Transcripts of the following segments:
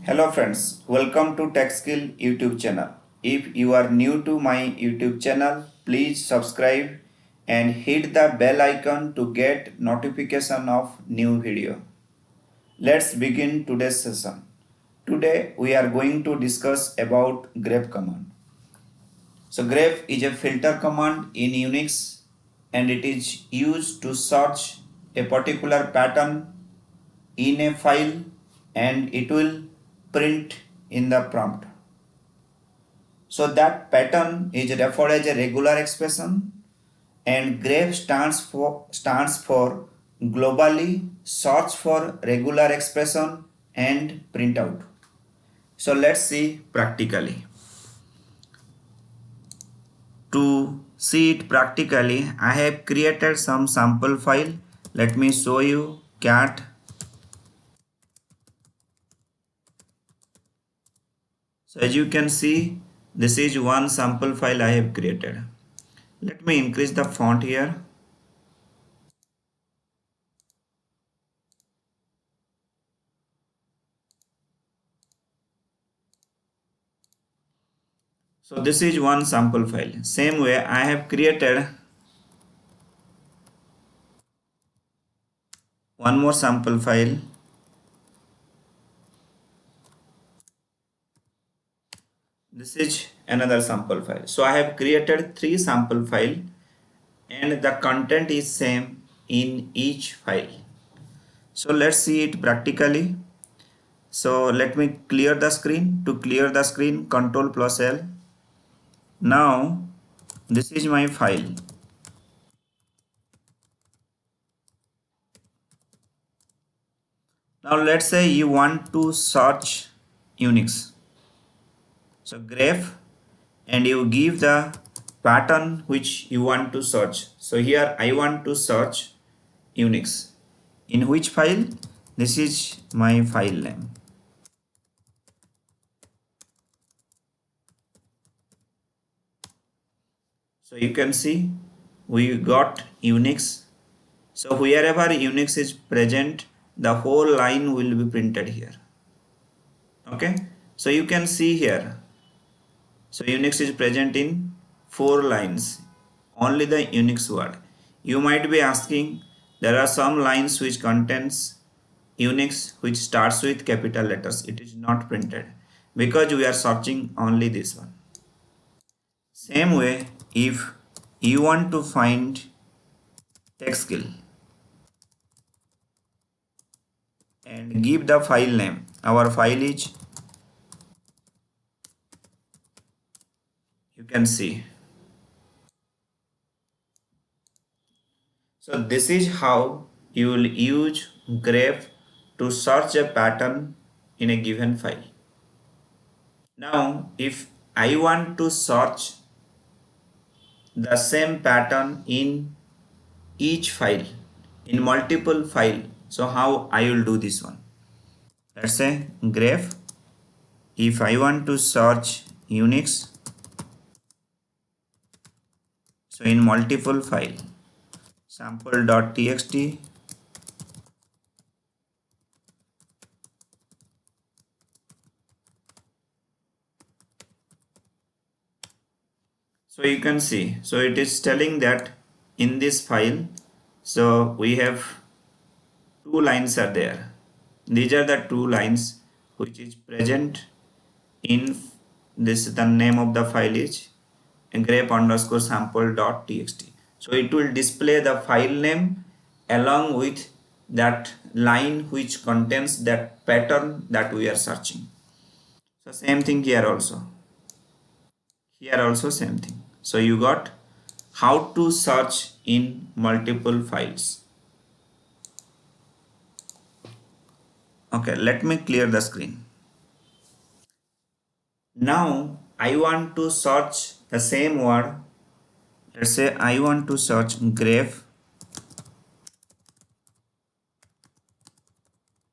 Hello friends, welcome to Tec-skill YouTube channel. If you are new to my YouTube channel, please subscribe and hit the bell icon to get notification of new video. Let's begin today's session. Today we are going to discuss about grep command. So grep is a filter command in Unix and it is used to search a particular pattern in a file and it will print in the prompt. So that pattern is referred as a regular expression and grep stands for globally search for regular expression and printout. So let's see practically. To see it practically, I have created some sample file. Let me show you cat. So as you can see, this is one sample file I have created. Let me increase the font here. So this is one sample file. Same way I have created one more sample file. This is another sample file. So I have created three sample file and the content is same in each file. So let's see it practically. So let me clear the screen. To clear the screen, Ctrl plus L. Now this is my file. Now let's say you want to search Unix. So grep and you give the pattern which you want to search. So here I want to search Unix. In which file? This is my file name. So you can see we got Unix. So wherever Unix is present, the whole line will be printed here. Okay. So you can see here. So Unix is present in 4 lines. Only the Unix word. You might be asking, there are some lines which contains Unix which starts with capital letters. It is not printed because we are searching only this one. Same way, if you want to find Tec-skill and give the file name, our file is, you can see. So this is how you will use grep to search a pattern in a given file. Now if I want to search the same pattern in each file, in multiple file, so how I will do this one? Let's say grep, if I want to search Unix, so in multiple file, sample.txt, so you can see, so it is telling that in this file, so we have two lines are there. These are the two lines which is present in this. The name of the file is grep underscore sample.txt. So it will display the file name along with that line which contains that pattern that we are searching. So same thing here also. Here also same thing. So you got how to search in multiple files. Okay, let me clear the screen. Now I want to search the same word. Let's say I want to search grep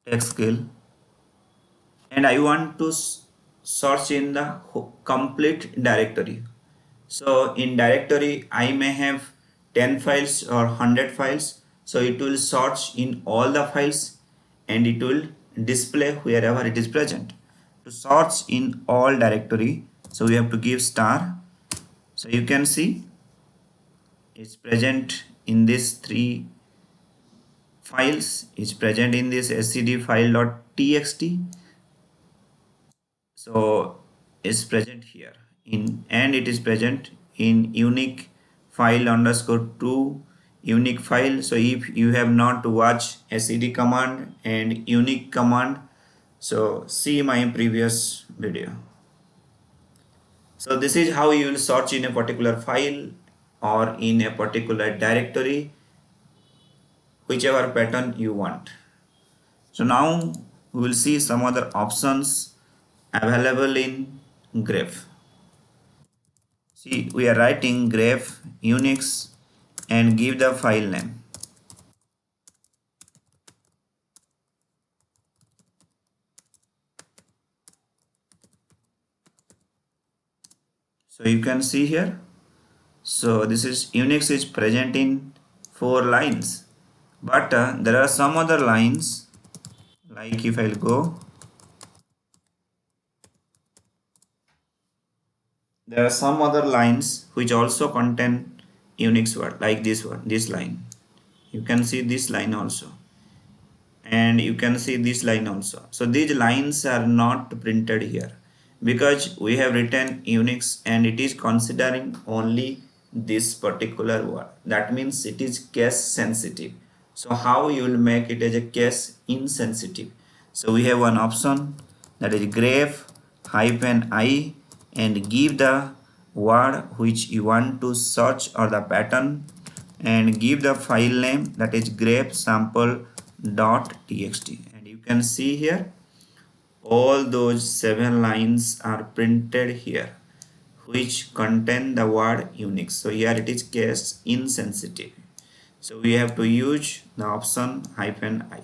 Tec-skill and I want to search in the complete directory. So in directory I may have 10 files or 100 files. So it will search in all the files and it will display wherever it is present. to search in all directory, so we have to give star. So you can see it's present in these three files, is present in this scd file.txt. So it's present here in, and it is present in unique file underscore to unique file. So if you have not watched scd command and unique command, so see my previous video. So this is how you will search in a particular file or in a particular directory, whichever pattern you want. So now we will see some other options available in grep. See, we are writing grep Unix and give the file name. So you can see here. So this is Unix is present in 4 lines, but there are some other lines, like if I'll go, there are some other lines which also contain Unix word, like this one, this line. You can see this line also, and you can see this line also. So these lines are not printed here because we have written Unix and it is considering only this particular word. That means it is case sensitive. So how you will make it as a case insensitive? So we have one option, that is grep -i, and give the word which you want to search or the pattern, and give the file name, that is grep sample.txt. And you can see here all those 7 lines are printed here which contain the word Unix. So here it is case insensitive. So we have to use the option -i.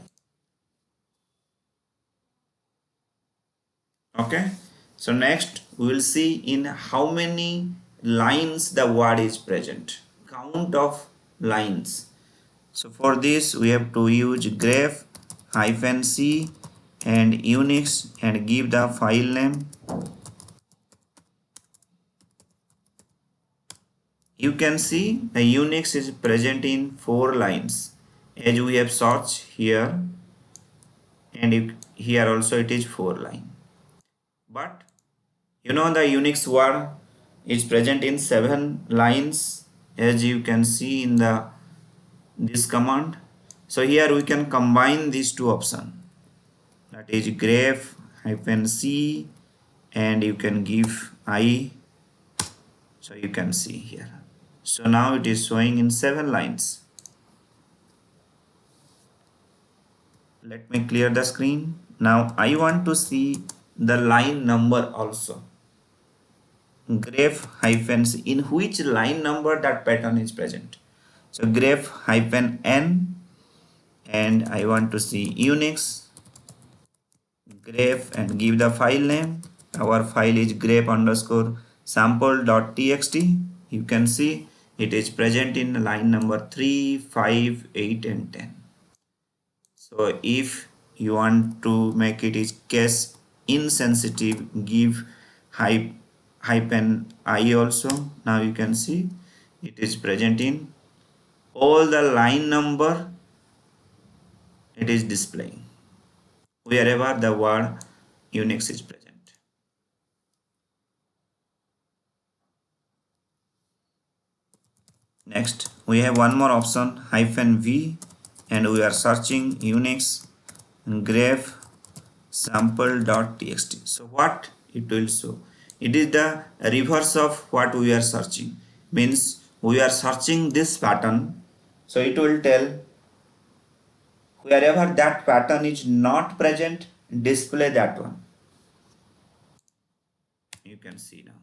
Okay. So next we will see in how many lines the word is present. Count of lines. So for this we have to use grep -c and Unix and give the file name. You can see the Unix is present in 4 lines as we have searched here, and here also it is 4 line. But you know the Unix word is present in 7 lines, as you can see in the this command. So here we can combine these two options, that is grep -c, and you can give I. So you can see here. So now it is showing in 7 lines. Let me clear the screen. Now I want to see the line number also. Grep -c, in which line number that pattern is present. So grep -n, and I want to see Unix, grep, and give the file name. Our file is grep underscore sample.txt. You can see it is present in line number 3, 5, 8, and 10. So if you want to make it is case insensitive, give -i also. Now you can see it is present in all the line number, it is displaying wherever the word Unix is present. Next we have one more option, -v, and we are searching Unix grep sample.txt. So what it will show? It is the reverse of what we are searching. Means we are searching this pattern. So it will tell wherever that pattern is not present, display that one. You can see now.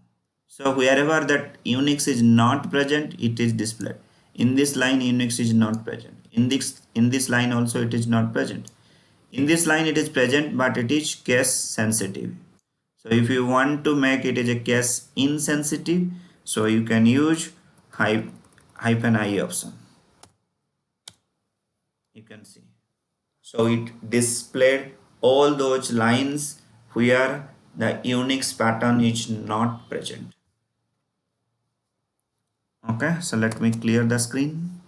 So wherever that Unix is not present, it is displayed. In this line Unix is not present. In this line also it is not present. In this line it is present, but it is case sensitive. So if you want to make it as a case insensitive, so you can use -i option. You can see. So it displayed all those lines where the Unix pattern is not present. Okay, so let me clear the screen.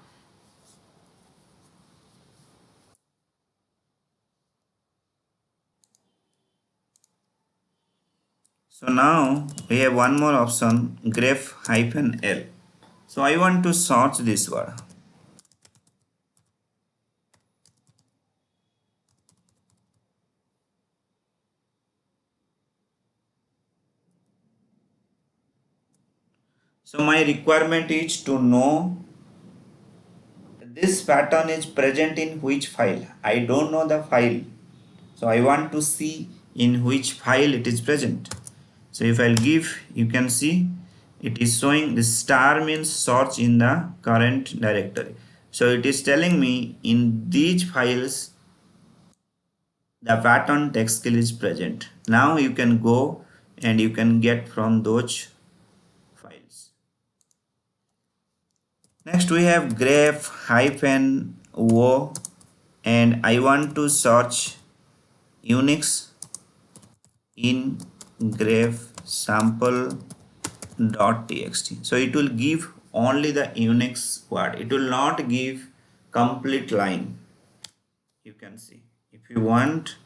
So now we have one more option, grep-l. So I want to search this word. So my requirement is to know this pattern is present in which file. I don't know the file. So I want to see in which file it is present. So if I'll give, you can see it is showing the star means search in the current directory. So it is telling me in these files the pattern Tec-skill is present. Now you can go and you can get from those files. Next we have grep-o, and I want to search Unix in grep sample.txt. So it will give only the Unix word. It will not give complete line. You can see if you want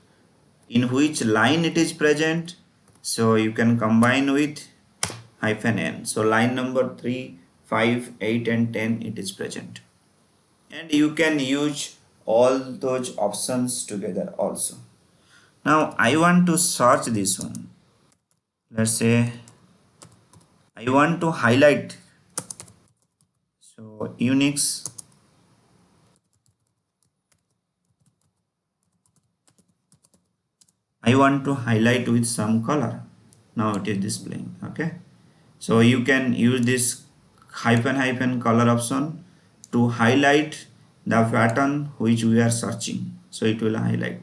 in which line it is present, so you can combine with -n. So line number 3, 5, 8 and 10 it is present. And you can use all those options together also. Now I want to search this one. Let's say I want to highlight. So Unix, I want to highlight with some color. Now it is displaying. Okay. So you can use this color option to highlight the pattern which we are searching. So it will highlight.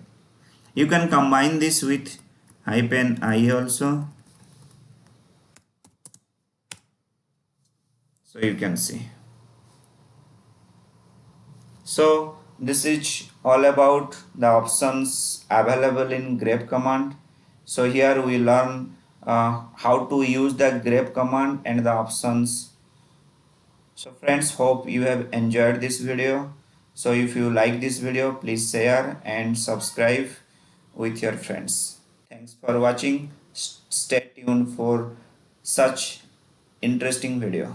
You can combine this with -i also. So you can see. So this is all about the options available in grep command. So here we learn how to use the grep command and the options. So friends, hope you have enjoyed this video. So if you like this video, please share and subscribe with your friends. Thanks for watching. Stay tuned for such interesting video.